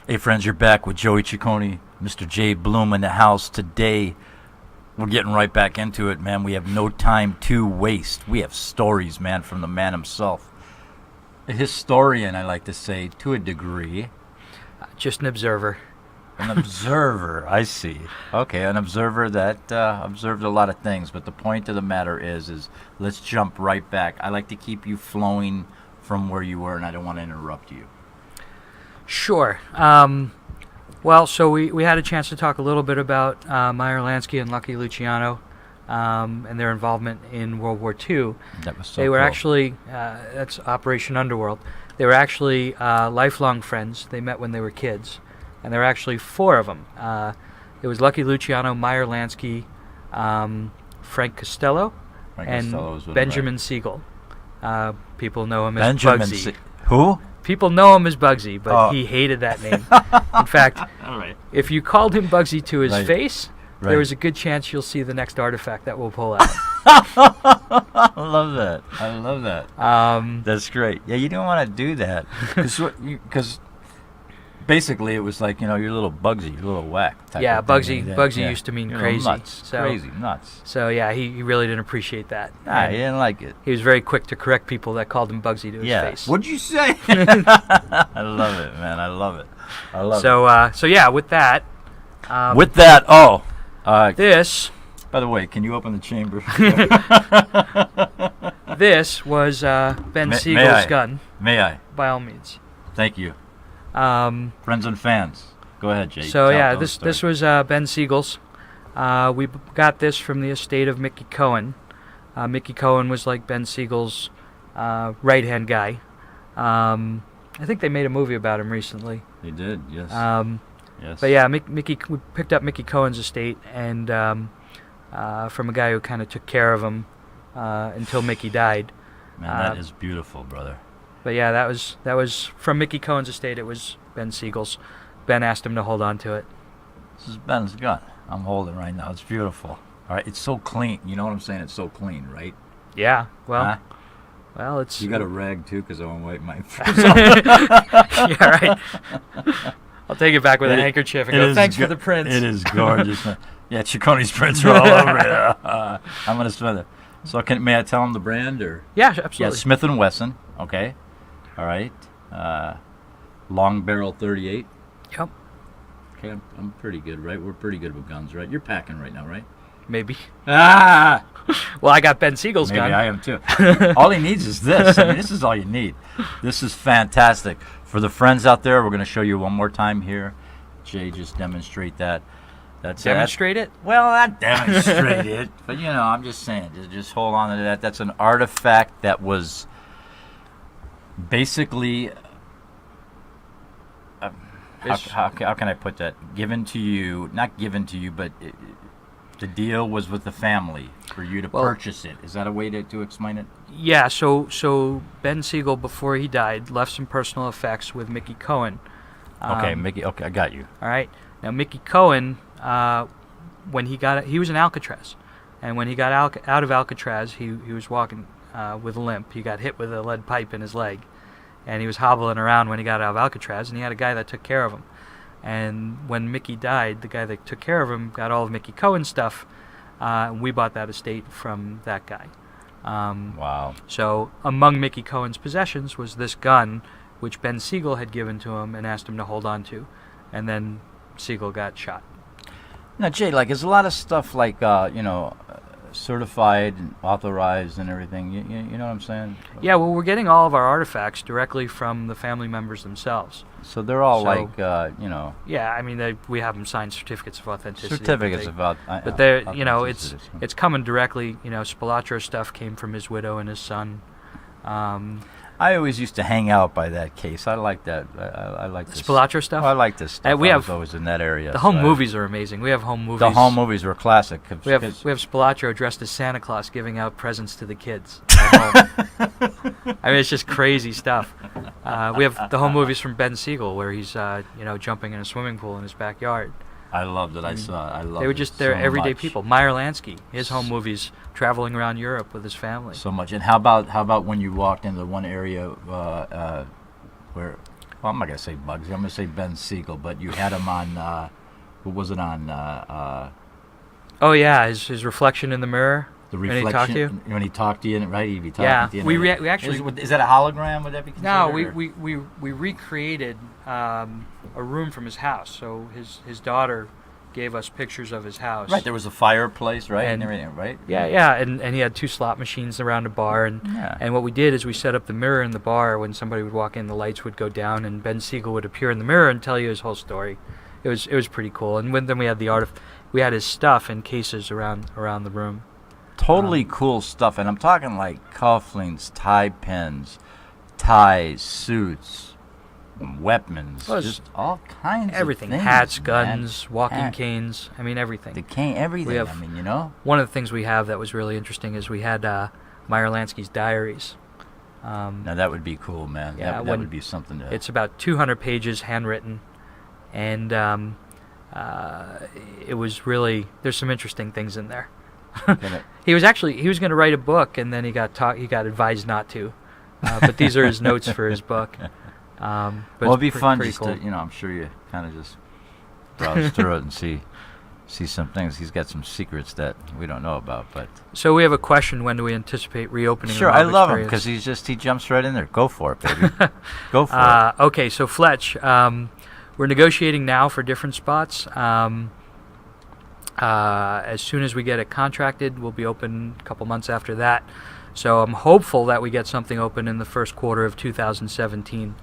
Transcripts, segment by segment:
Hey friends, you're back with Joey Ciccone, Mr. J Bloom in the house. Today, we're getting right back into it, man. We have no time to waste. We have stories, man, from the man himself. A historian, I like to say, to a degree. Just an observer. An observer, I see. Okay, an observer that observed a lot of things, but the point of the matter is let's jump right back. I like to keep you flowing from where you were, and I don't want to interrupt you. Sure. Well, so we had a chance to talk a little bit about Meyer Lansky and Lucky Luciano and their involvement in World War II. That was so They were cool. actually, that's Operation Underworld. They were actually lifelong friends. They met when they were kids. And there were actually four of them. It was Lucky Luciano, Meyer Lansky, Frank Costello, and Costello was with Benjamin Siegel. People know him as Benjamin Bugsy. Who? People know him as Bugsy, but he hated that name. In fact, All right. if you called him Bugsy to his Right. face, Right. there was a good chance you'll see the next artifact that we'll pull out. I love that. I love that. That's great. Yeah, you don't want to do that because basically it was like, you know, you're a little Bugsy, you're a little whack. Yeah, type of Bugsy. thing. Bugsy Yeah. used to mean You're crazy. nuts. So, Crazy, nuts. So yeah, he really didn't appreciate that. Ah, And he didn't like it. he was very quick to correct people that called him Bugsy to his Yeah. face. What'd you say? I love it, man. I love it. I love it. So yeah, with that. With that, This by the way, can you open the chamber? this was Ben May Siegel's I? gun, May I? by all means. Thank you. Friends and fans. Go ahead, Jay. So Tell yeah, the this story. was Ben Siegel's. Got this from the estate of Mickey Cohen. Mickey Cohen was like Ben Siegel's right-hand guy. I think they made a movie about him recently. They did, yes. Yes. But yeah, we picked up Mickey Cohen's estate, and from a guy who kind of took care of him until Mickey died. Man, that is beautiful, brother. But yeah, that was from Mickey Cohen's estate. It was Ben Siegel's. Ben asked him to hold on to it. This is Ben's gun. I'm holding right now. It's beautiful. All right, it's so clean. You know what I'm saying? It's so clean, right? Yeah. Well. Huh? Well, it's. You got a rag too, because I want to wipe my. Yeah, right. I'll take it back with a handkerchief and go, thanks for the prints. It is gorgeous. Yeah, Ciccone's prints are all over it. I'm gonna smell it. So may I tell him the brand or? Yeah, Yeah, absolutely. Smith & Wesson. Okay. All right. Long barrel 38. Yep. Okay, I'm pretty good, right? We're pretty good with guns, right? You're packing right now, right? Maybe. Ah! Well, I got Ben Siegel's Maybe gun. I am too. All he needs is this. I mean, this is all you need. This is fantastic. For the friends out there, we're going to show you one more time here. Jay, just demonstrate that. That's Demonstrate it? Well, not demonstrate it, but you know, I'm just saying, just hold on to that. That's an artifact that was basically, how can I put that? Given to you, not given to you, but the deal was with the family for you to purchase it. Is that a way to explain it? Yeah, so Ben Siegel, before he died, left some personal effects with Mickey Cohen. Okay, Mickey. Okay, I got you. All right. Now, Mickey Cohen, when he was in Alcatraz, and when he got out of Alcatraz, he was walking with a limp. He got hit with a lead pipe in his leg, and he was hobbling around when he got out of Alcatraz, and he had a guy that took care of him. And when Mickey died, the guy that took care of him got all of Mickey Cohen's stuff, and we bought that estate from that guy. Wow. So among Mickey Cohen's possessions was this gun, which Ben Siegel had given to him and asked him to hold on to, and then Siegel got shot. Now, Jay, like, there's a lot of stuff like, certified and authorized and everything. You know what I'm saying? Yeah, well, we're getting all of our artifacts directly from the family members themselves. So they're all So- like, Yeah, I mean, we have them sign certificates of authenticity. certificates about. But they're, it's coming directly. Spilotro stuff came from his widow and his son. I always used to hang out by that case. I like that. I like this. Spilotro stuff? I like this stuff. We I have was always in that area. The home so movies are amazing. We have home movies. The home movies were classic. We have Spilotro dressed as Santa Claus giving out presents to the kids at home. I mean, it's just crazy stuff. We have the home movies from Ben Siegel where he's jumping in a swimming pool in his backyard. I loved it. I loved They were it just so they're everyday much. people. Meyer Lansky, his home movies, traveling around Europe with his family. So much. And how about when you walked into one area where well, I'm not gonna say Bugsy. I'm gonna say Ben Siegel. But you had him on. What was it on? Oh yeah, his reflection in the mirror. The when reflection he talked to you. When he talked to you, right? He'd be talking Yeah, to you. we actually. Is that a hologram? Would that be considered? No, or? we recreated a room from his house. So his daughter gave us pictures of his house. Right, there was a fireplace, right, and And- everything, right? Yeah, and he had 2 slot machines around the bar, Yeah. and what we did is we set up the mirror in the bar. When somebody would walk in, the lights would go down, and Ben Siegel would appear in the mirror and tell you his whole story. It was pretty cool. And then we had we had his stuff in cases around the room. Totally cool stuff, and I'm talking like cufflinks, tie pins, ties, suits, weapons, Well, it's just all kinds Everything, of things. hats, man. guns, walking Hat. canes. I mean, everything. The cane, everything. We have- I mean, you know. One of the things we have that was really interesting is we had Meyer Lansky's diaries. Now that would be cool, man. Yeah, that when would be something to. It's about 200 pages handwritten, and it was really, there's some interesting things in there. Gonna- He was going to write a book, and then he got advised not to. But these are his notes for his book. But well, it's it'd be fun pretty just cool. to, I'm sure you kind of just browse through it and see some things. He's got some secrets that we don't know about, but So we have a question: when do we anticipate reopening? sure, the I Mob love him Experience? because he jumps right in there. Go for it, baby. Go for it. Okay, so Fletch, we're negotiating now for different spots. As soon as we get it contracted, we'll be open a couple months after that. So I'm hopeful that we get something open in the first quarter of 2017.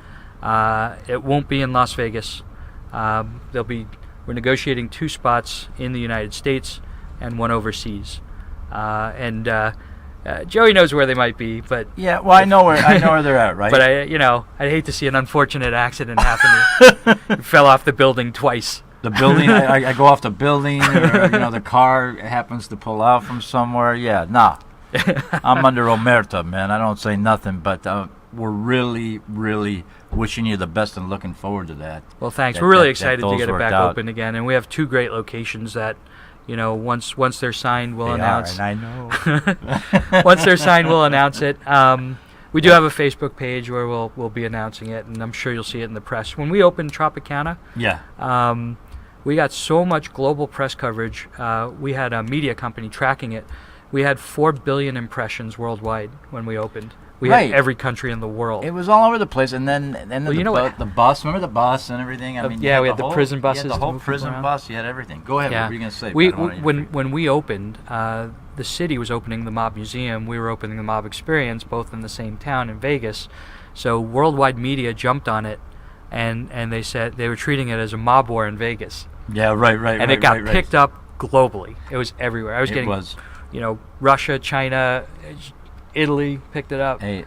It won't be in Las Vegas. We're negotiating 2 spots in the United States and 1 overseas. Joey knows where they might be, but Yeah, well, I know where they're at, right? but I'd hate to see an unfortunate accident happen. You fell off the building twice. The building, I go off the building, or, the car happens to pull out from somewhere. Yeah, nah. I'm under omerta, man. I don't say nothing, but we're really, really wishing you the best and looking forward to that. Well, thanks. That- We're really that excited to those get it worked back out. open again, and we have 2 great locations that, once they're signed, we'll They announce. are, and I know. Once they're signed, we'll announce it. We do have a Facebook page where we'll be announcing it, and I'm sure you'll see it in the press. When we opened Tropicana, Yeah. we got so much global press coverage. We had a media company tracking it. We had 4 billion impressions worldwide when we opened. We Right. had every country in the world. It was all over the place, and then Well, you know what- the bus. Remember the bus and everything. I mean, yeah, you we had the whole- prison buses You had to the whole move people prison around. bus. You had everything. Go ahead. Yeah. What were you gonna say? We I don't want you to forget. when we opened, the city was opening the Mob Museum. We were opening the Mob Experience, both in the same town in Vegas. So worldwide media jumped on it, and they said they were treating it as a mob war in Vegas, Yeah, right. and it got picked up globally. It was everywhere. I was It getting, was. Russia, China, Italy picked it up. Hey,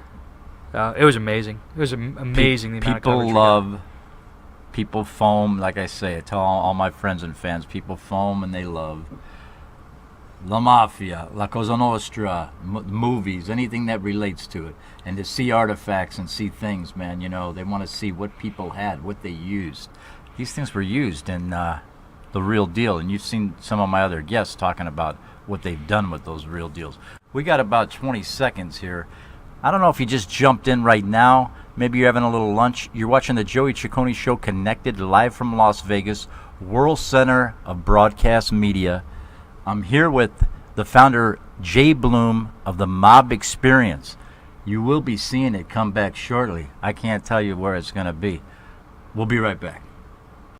It was amazing. It was amazing. The amount of coverage people we got. love. People foam, like I say. I tell all my friends and fans. People foam and they love La Mafia, La Cosa Nostra, movies, anything that relates to it, and to see artifacts and see things, man. They want to see what people had, what they used. These things were used in the real deal, and you've seen some of my other guests talking about what they've done with those real deals. We got about 20 seconds here. I don't know if you just jumped in right now. Maybe you're having a little lunch. You're watching the Joey Ciccone Show, connected live from Las Vegas, World Center of Broadcast Media. I'm here with the founder, Jay Bloom, of the Mob Experience. You will be seeing it come back shortly. I can't tell you where it's going to be. We'll be right back.